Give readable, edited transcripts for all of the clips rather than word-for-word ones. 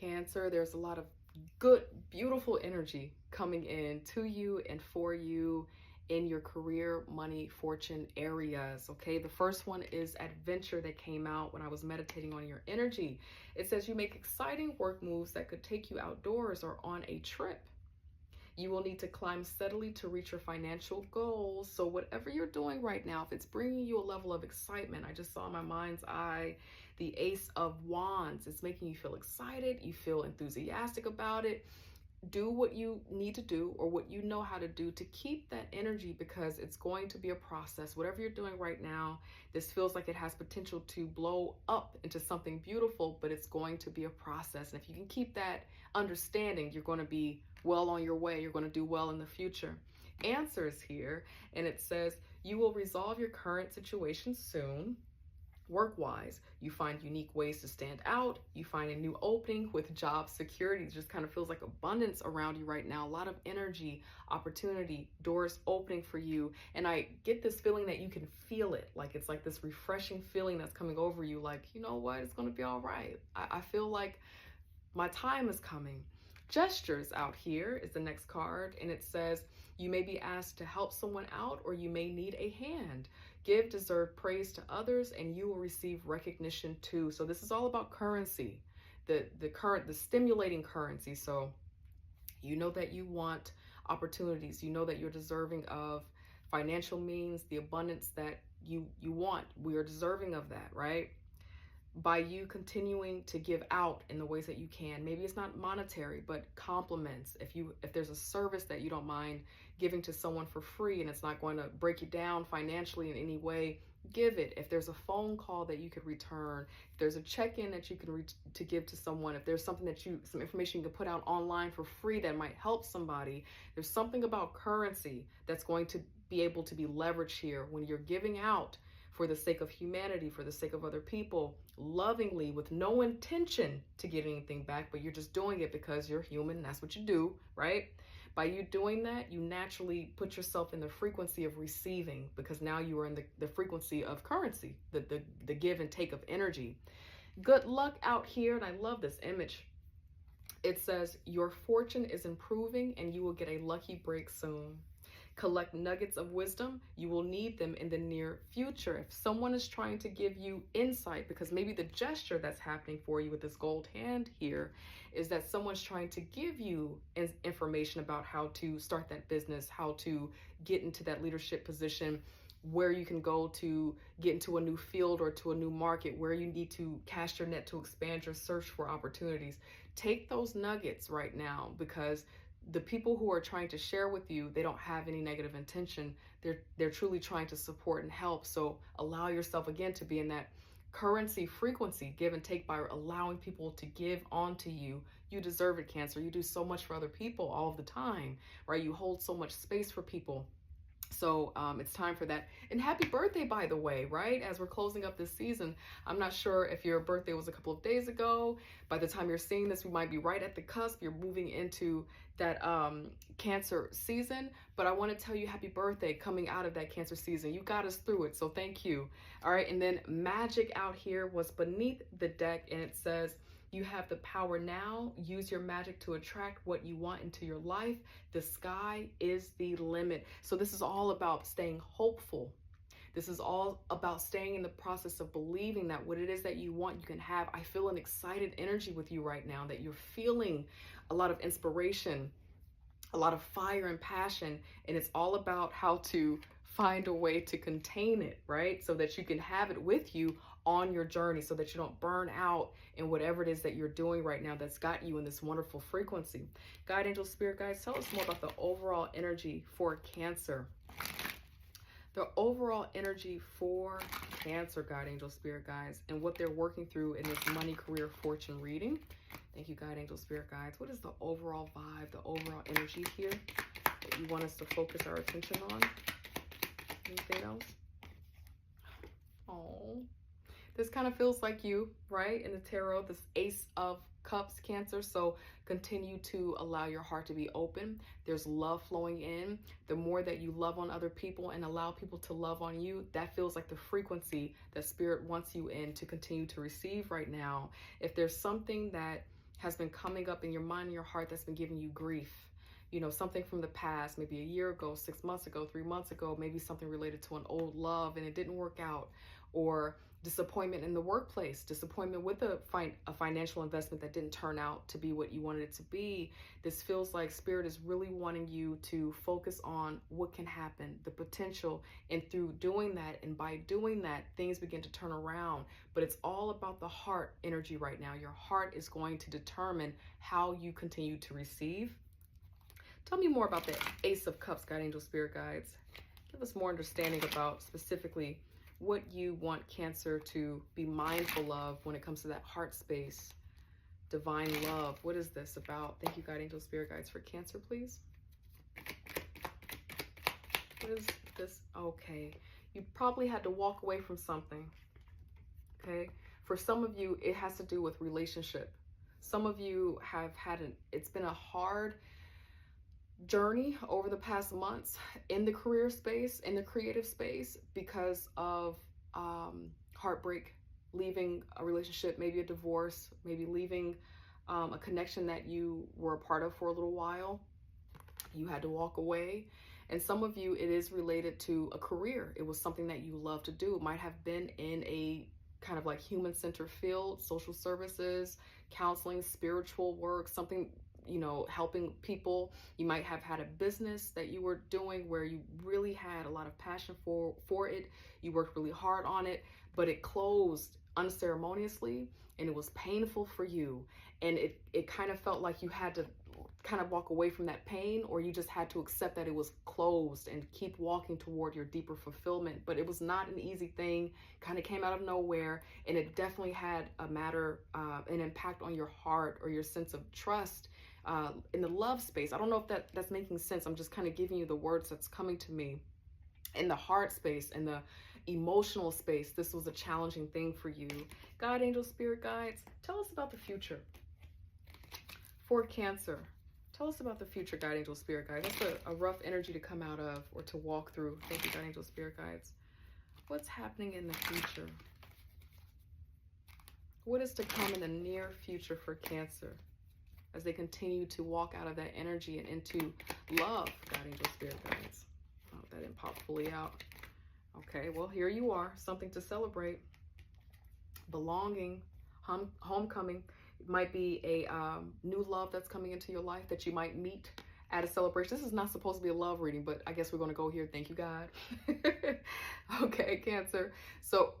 Cancer, there's a lot of good, beautiful energy coming in to you and for you in your career, money, fortune areas. Okay, the first one is adventure that came out when I was meditating on your energy. It says you make exciting work moves that could take you outdoors or on a trip. You will need to climb steadily to reach your financial goals. So whatever you're doing right now, if it's bringing you a level of excitement, I just saw in my mind's eye the Ace of Wands. It's making you feel excited. You feel enthusiastic about it. Do what you need to do or what you know how to do to keep that energy, because it's going to be a process. Whatever you're doing right now, this feels like it has potential to blow up into something beautiful, but it's going to be a process. And if you can keep that understanding, you're going to be well on your way. You're going to do well in the future. Answers here, and it says you will resolve your current situation soon. Work-wise, you find unique ways to stand out. You find a new opening with job security. It just kind of feels like abundance around you right now. A lot of energy, opportunity, doors opening for you. And I get this feeling that you can feel it. Like it's like this refreshing feeling that's coming over you. Like, you know what? It's going to be all right. I feel like my time is coming. Gestures out here is the next card, and it says you may be asked to help someone out, or you may need a hand. Give deserved praise to others, and you will receive recognition too. So this is all about currency, the stimulating currency. So you know that you want opportunities. You know that you're deserving of financial means, the abundance that you want. We are deserving of that, right? By you continuing to give out in the ways that you can. Maybe it's not monetary, but compliments. If there's a service that you don't mind giving to someone for free and it's not going to break you down financially in any way, give it. If there's a phone call that you could return, if there's a check-in that you can to give to someone, if there's something some information you can put out online for free that might help somebody, there's something about currency that's going to be able to be leveraged here when you're giving out for the sake of humanity, for the sake of other people, lovingly, with no intention to get anything back, but you're just doing it because you're human and that's what you do, right? By you doing that, you naturally put yourself in the frequency of receiving, because now you are in the frequency of currency, the give and take of energy. Good luck out here, and I love this image. It says your fortune is improving and you will get a lucky break soon. Collect nuggets of wisdom. You will need them in the near future. If someone is trying to give you insight, because maybe the gesture that's happening for you with this gold hand here is that someone's trying to give you information about how to start that business, how to get into that leadership position, where you can go to get into a new field or to a new market, where you need to cast your net to expand your search for opportunities. Take those nuggets right now, because the people who are trying to share with you, they don't have any negative intention. They're truly trying to support and help. So allow yourself again to be in that currency frequency, give and take, by allowing people to give onto you. You deserve it, Cancer. You do so much for other people all of the time, right? You hold so much space for people. So it's time for that. And happy birthday, by the way, right? As we're closing up this season, I'm not sure if your birthday was a couple of days ago. By the time you're seeing this, we might be right at the cusp. You're moving into that Cancer season. But I want to tell you happy birthday coming out of that Cancer season. You got us through it. So thank you. All right. And then magic out here was beneath the deck. And it says, you have the power now. Use your magic to attract what you want into your life. The sky is the limit. So this is all about staying hopeful. This is all about staying in the process of believing that what it is that you want, you can have. I feel an excited energy with you right now, that you're feeling a lot of inspiration, a lot of fire and passion. And it's all about how to find a way to contain it, right? So that you can have it with you on your journey, so that you don't burn out in whatever it is that you're doing right now that's got you in this wonderful frequency. Guide, angel, spirit guides, tell us more about the overall energy for Cancer. The overall energy for Cancer, guide, angel, spirit guides, and what they're working through in this money, career, fortune reading. Thank you, guide, angel, spirit guides. What is the overall vibe, the overall energy here that you want us to focus our attention on? Anything else? Oh, this kind of feels like you, right? In the tarot, this Ace of Cups, Cancer. So continue to allow your heart to be open. There's love flowing in. The more that you love on other people and allow people to love on you, that feels like the frequency that Spirit wants you in to continue to receive right now. If there's something that has been coming up in your mind and your heart that's been giving you grief. You know, something from the past, maybe a year ago, 6 months ago, 3 months ago, maybe something related to an old love and it didn't work out, or disappointment in the workplace, disappointment with a financial investment that didn't turn out to be what you wanted it to be. This feels like Spirit is really wanting you to focus on what can happen, the potential, and through doing that, and by doing that, things begin to turn around. But it's all about the heart energy right now. Your heart is going to determine how you continue to receive. Tell me more about the Ace of Cups, God, Angel, Spirit Guides. Give us more understanding about specifically what you want Cancer to be mindful of when it comes to that heart space. Divine love. What is this about? Thank you, God, Angel, Spirit Guides, for Cancer, please. What is this? Okay. You probably had to walk away from something. Okay. For some of you, it has to do with relationship. Some of you have had it's been a hard journey over the past months in the career space, in the creative space, because of heartbreak, leaving a relationship, maybe a divorce, maybe leaving a connection that you were a part of for a little while. You had to walk away. And some of you, it is related to a career. It was something that you love to do. It might have been in a kind of like human-centered field, social services, counseling, spiritual work, something, you know, helping people. You might have had a business that you were doing where you really had a lot of passion for it. You worked really hard on it, but it closed unceremoniously and it was painful for you. And it kind of felt like you had to kind of walk away from that pain, or you just had to accept that it was closed and keep walking toward your deeper fulfillment. But it was not an easy thing, kind of came out of nowhere, and it definitely had an impact on your heart or your sense of trust in the love space. I don't know if that's making sense. I'm just kind of giving you the words that's coming to me. In the heart space, in the emotional space, this was a challenging thing for you. God, Angel, Spirit Guides, tell us about the future for Cancer. Tell us about the future, God, Angel, Spirit Guides. That's a rough energy to come out of or to walk through. Thank you, God, Angel, Spirit Guides. What's happening in the future? What is to come in the near future for Cancer as they continue to walk out of that energy and into love, God, Angel, Spirit Guides? Oh, that didn't pop fully out. Okay, well, here you are. Something to celebrate. Belonging, homecoming. It might be a new love that's coming into your life that you might meet at a celebration. This is not supposed to be a love reading, but I guess we're going to go here. Thank you, God. Okay, Cancer. So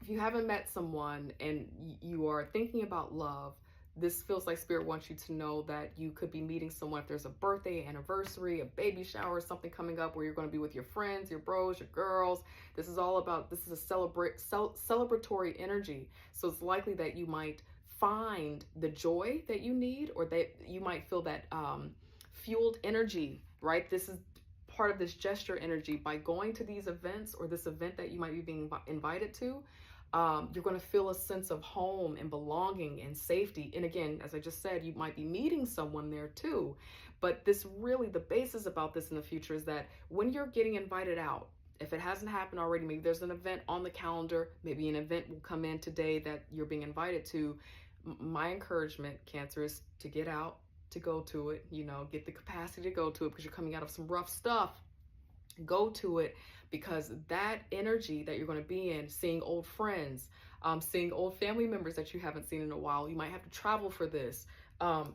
if you haven't met someone and you are thinking about love, this feels like Spirit wants you to know that you could be meeting someone if there's a birthday, anniversary, a baby shower, something coming up where you're going to be with your friends, your bros, your girls. This is a celebratory energy. So it's likely that you might find the joy that you need, or that you might feel that fueled energy, right? This is part of this gesture energy. By going to these events or this event that you might be being invited to, you're going to feel a sense of home and belonging and safety. And again, as I just said, you might be meeting someone there too. But this really, the basis about this in the future is that when you're getting invited out, if it hasn't happened already, maybe there's an event on the calendar, maybe an event will come in today that you're being invited to. My encouragement, Cancer, is to get out, to go to it, you know, get the capacity to go to it because you're coming out of some rough stuff. Go to it, because that energy that you're going to be in, seeing old friends, seeing old family members that you haven't seen in a while, you might have to travel for this.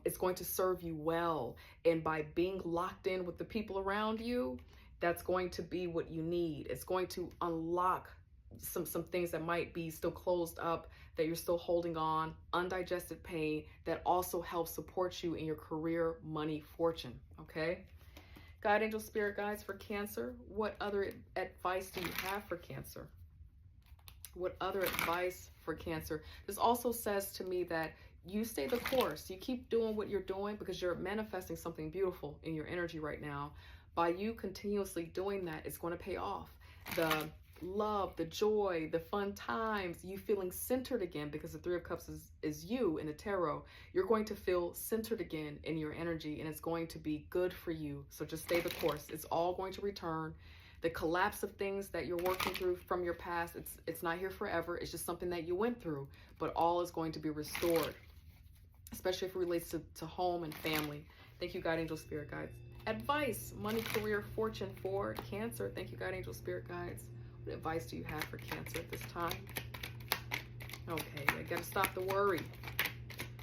It's going to serve you well. And by being locked in with the people around you, that's going to be what you need. It's going to unlock some things that might be still closed up, that you're still holding on, undigested pain, that also helps support you in your career, money, fortune. Okay? God, Angel, Spirit Guides, for Cancer, what other advice do you have for Cancer? What other advice for Cancer? This also says to me that you stay the course. You keep doing what you're doing because you're manifesting something beautiful in your energy right now. By you continuously doing that, it's going to pay off. The love, the joy, the fun times, you feeling centered again, because the Three of Cups is you in the tarot. You're going to feel centered again in your energy, and it's going to be good for you. So just stay the course. It's all going to return. The collapse of things that you're working through from your past, it's not here forever. It's just something that you went through, but all is going to be restored. especially if it relates to home and family. Thank you, God, angel, spirit guides. Advice, money, career, fortune for Cancer. Thank you, God, angel, spirit guides. What advice do you have for Cancer at this time? Okay, you got to stop the worry.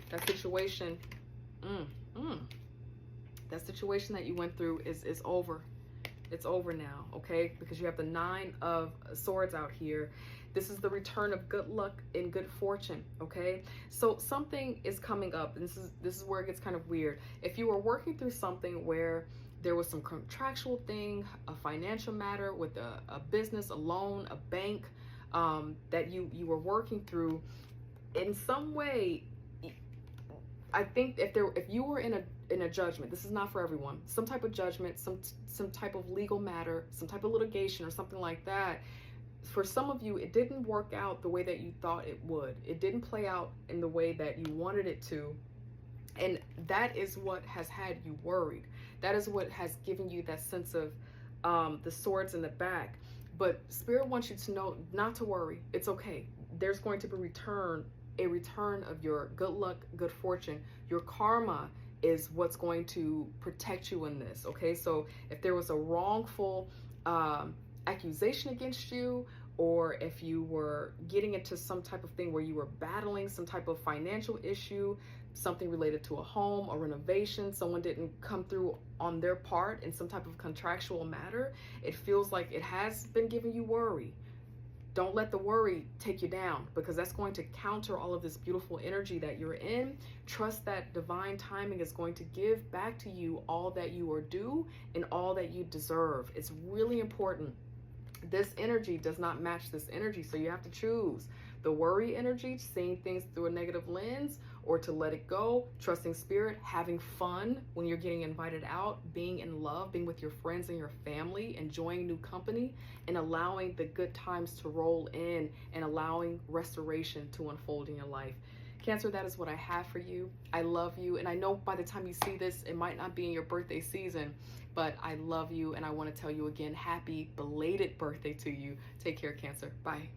That situation, that situation that you went through is over. It's over now, okay? Because you have the 9 of Swords out here. This is the return of good luck and good fortune, okay? So something is coming up, and this is where it gets kind of weird. If you were working through something where there was some contractual thing, a financial matter with a business, a loan, a bank, that you were working through, in some way, I think if you were in a judgment, this is not for everyone, some type of judgment, some type of legal matter, some type of litigation or something like that, for some of you, it didn't work out the way that you thought it would. It didn't play out in the way that you wanted it to. And that is what has had you worried. That is what has given you that sense of the swords in the back. But Spirit wants you to know not to worry. It's okay. There's going to be a return of your good luck, good fortune. Your karma is what's going to protect you in this, okay? So if there was a wrongful accusation against you, or if you were getting into some type of thing where you were battling some type of financial issue, something related to a home, a renovation, someone didn't come through on their part in some type of contractual matter, it feels like it has been giving you worry. Don't let the worry take you down, because that's going to counter all of this beautiful energy that you're in. Trust that divine timing is going to give back to you all that you are due and all that you deserve. It's really important. This energy does not match this energy, so you have to choose the worry energy, seeing things through a negative lens, or to let it go, trusting Spirit, having fun when you're getting invited out, being in love, being with your friends and your family, enjoying new company, and allowing the good times to roll in and allowing restoration to unfold in your life. Cancer, that is what I have for you. I love you, and I know by the time you see this, it might not be in your birthday season, but I love you, and I want to tell you again, happy belated birthday to you. Take care, Cancer. Bye.